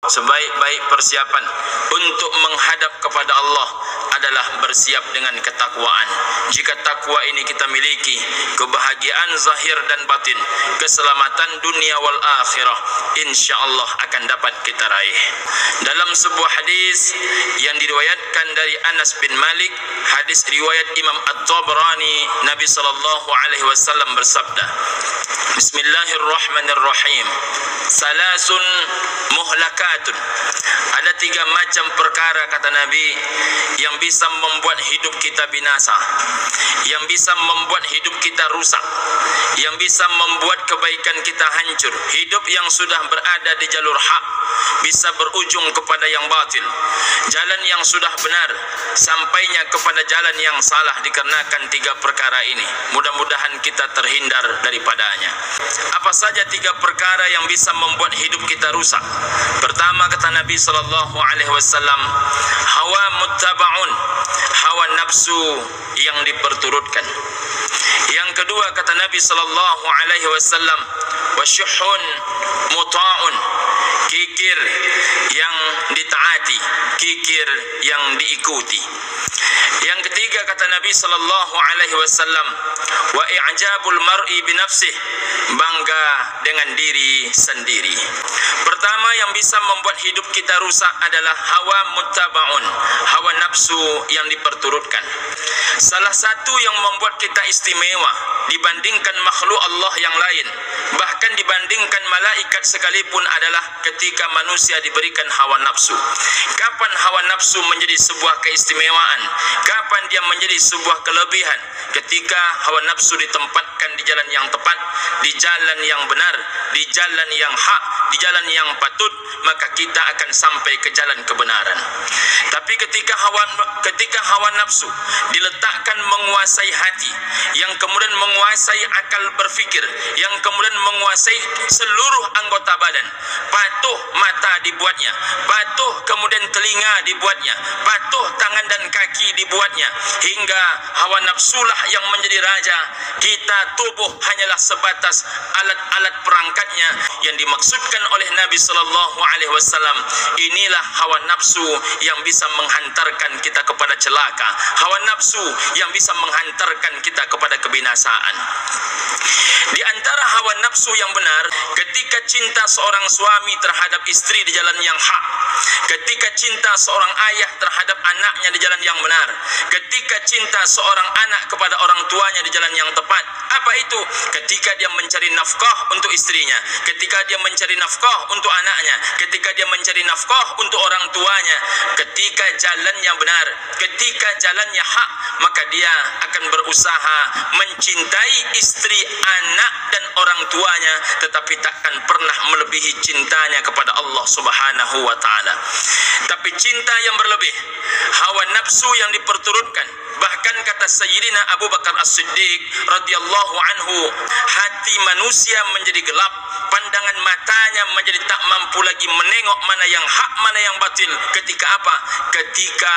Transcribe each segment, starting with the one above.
sebaik-baik persiapan untuk menghadap kepada Allah adalah bersiap dengan ketakwaan. Jika takwa ini kita miliki, kebahagiaan zahir dan batin, keselamatan dunia wal akhirah insyaallah akan dapat kita raih. Dalam sebuah hadis yang diriwayatkan dari Anas bin Malik, hadis riwayat Imam At-Tabrani, Nabi sallallahu alaihi wasallam bersabda, Bismillahirrahmanirrahim. Salasun muhlakatun. Ada 3 macam perkara, kata Nabi, yang bisa membuat hidup kita binasa, yang bisa membuat hidup kita rusak, yang bisa membuat kebaikan kita hancur. Hidup yang sudah berada di jalur hak bisa berujung kepada yang batil. Jalan yang sudah benar sampainya kepada jalan yang salah dikarenakan 3 perkara ini. Mudah-mudahan kita terhindar daripadanya. Apa saja 3 perkara yang bisa membuat hidup kita rusak? Pertama, kata Nabi sallallahu alaihi wasallam, hawa muttabaun, hawa nafsu yang diperturutkan. Yang kedua, kata Nabi sallallahu alaihi wasallam, wasyuhun muta'un, kikir yang ditaati, kikir yang diikuti. Yang ketiga, kata Nabi sallallahu alaihi wasallam, wa i'jabul mar'i bi nafsih, bangga dengan diri sendiri. Pertama yang bisa membuat hidup kita rusak adalah hawa muttabaun, hawa nafsu yang diperturutkan. Salah satu yang membuat kita istimewa dibandingkan makhluk Allah yang lain, bahkan dibandingkan malaikat sekalipun, adalah ketika manusia diberikan hawa nafsu. Kapan hawa nafsu menjadi sebuah keistimewaan? Kapan dia menjadi sebuah kelebihan? Ketika hawa nafsu ditempatkan di jalan yang tepat, di jalan yang benar, di jalan yang hak, di jalan yang patut, maka kita akan sampai ke jalan kebenaran. Tapi ketika hawa nafsu diletakkan menguasai hati, yang kemudian menguasai akal berfikir, yang kemudian menguasai seluruh anggota badan, patuh mata dibuatnya, patuh kemudian telinga dibuatnya, patuh tangan dan kaki dibuatnya, hingga hawa nafsulah yang menjadi raja. Kita tubuh hanyalah sebatas alat-alat perangkatnya. Yang dimaksudkan oleh Nabi sallallahu alaihi wasallam, inilah hawa nafsu yang bisa menghantarkan kita kepada celaka, hawa nafsu yang bisa menghantarkan kita kepada kebinasaan. Di antara hawa nafsu yang benar, ketika cinta seorang suami terhadap istri di jalan yang hak, ketika cinta seorang ayah terhadap anaknya di jalan yang benar, ketika cinta seorang anak kepada orang tuanya di jalan yang tepat. Apa itu? Ketika dia mencari nafkah untuk istrinya, ketika dia mencari nafkah untuk anaknya, ketika dia mencari nafkah untuk orang tuanya, ketika jalannya benar, ketika jalannya hak, maka dia akan berusaha mencintai istri, anak dan orang tuanya, tetapi takkan pernah melebihi cintanya kepada Allah Subhanahu wa taala. Tapi cinta yang berlebih, hawa nafsu yang diperturutkan, bahkan kata Sayyidina Abu Bakar As-Siddiq radhiyallahu anhu, hati manusia menjadi gelap, pandangan matanya menjadi tak mampu lagi menengok mana yang hak, mana yang batil. Ketika apa? Ketika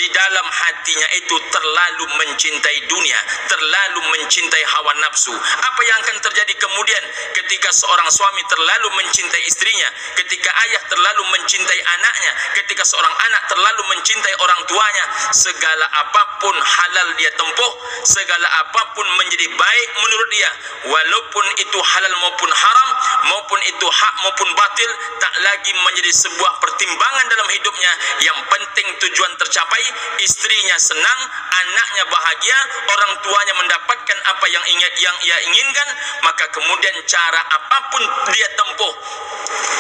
di dalam hatinya itu terlalu mencintai dunia, terlalu mencintai hawa nafsu. Apa yang akan terjadi kemudian ketika seorang suami terlalu mencintai istrinya, ketika ayah terlalu mencintai anaknya, ketika seorang anak terlalu mencintai orang tuanya? Segala apapun halal dia tempuh, segala apapun menjadi baik menurut dia, walaupun itu halal maupun haram, maupun itu hak maupun batil, tak lagi menjadi sebuah pertimbangan dalam hidupnya. Yang penting tujuan tercapai, istrinya senang, anaknya bahagia, orang tuanya mendapatkan apa yang ia inginkan, maka kemudian cara apapun dia tempuh,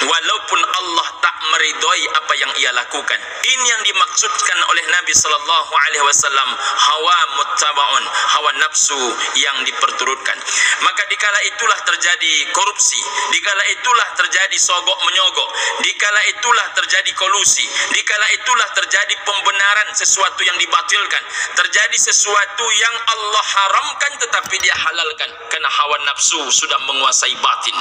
walaupun Allah tak meridhai apa yang ia lakukan. Ini yang dimaksudkan oleh Nabi sallallahu alaihi wasallam, hawa muttabaun, hawa nafsu yang diperturutkan. Maka dikala itulah terjadi korupsi, dikala itulah terjadi sogok menyogok, dikala itulah terjadi kolusi, dikala itulah terjadi pembenaran sesuatu yang dibatilkan, terjadi sesuatu yang Allah haramkan tetapi dia halalkan, karena hawa nafsu sudah menguasai batin.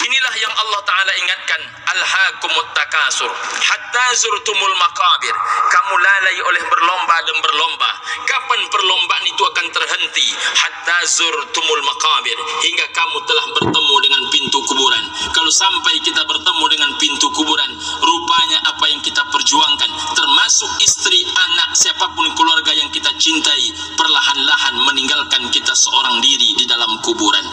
Inilah yang Allah Ta'ala ingatkan, alhaakumut takasur hatta zurtumul maqabir. Kamu lalai oleh berlomba dan berlomba. Kapan perlombaan itu akan terhenti? Hatta zurtumul maqabir, hingga kamu telah bertemu dengan pintu kuburan. Kalau sampai kita bertemu dengan pintu kuburan, kuburan.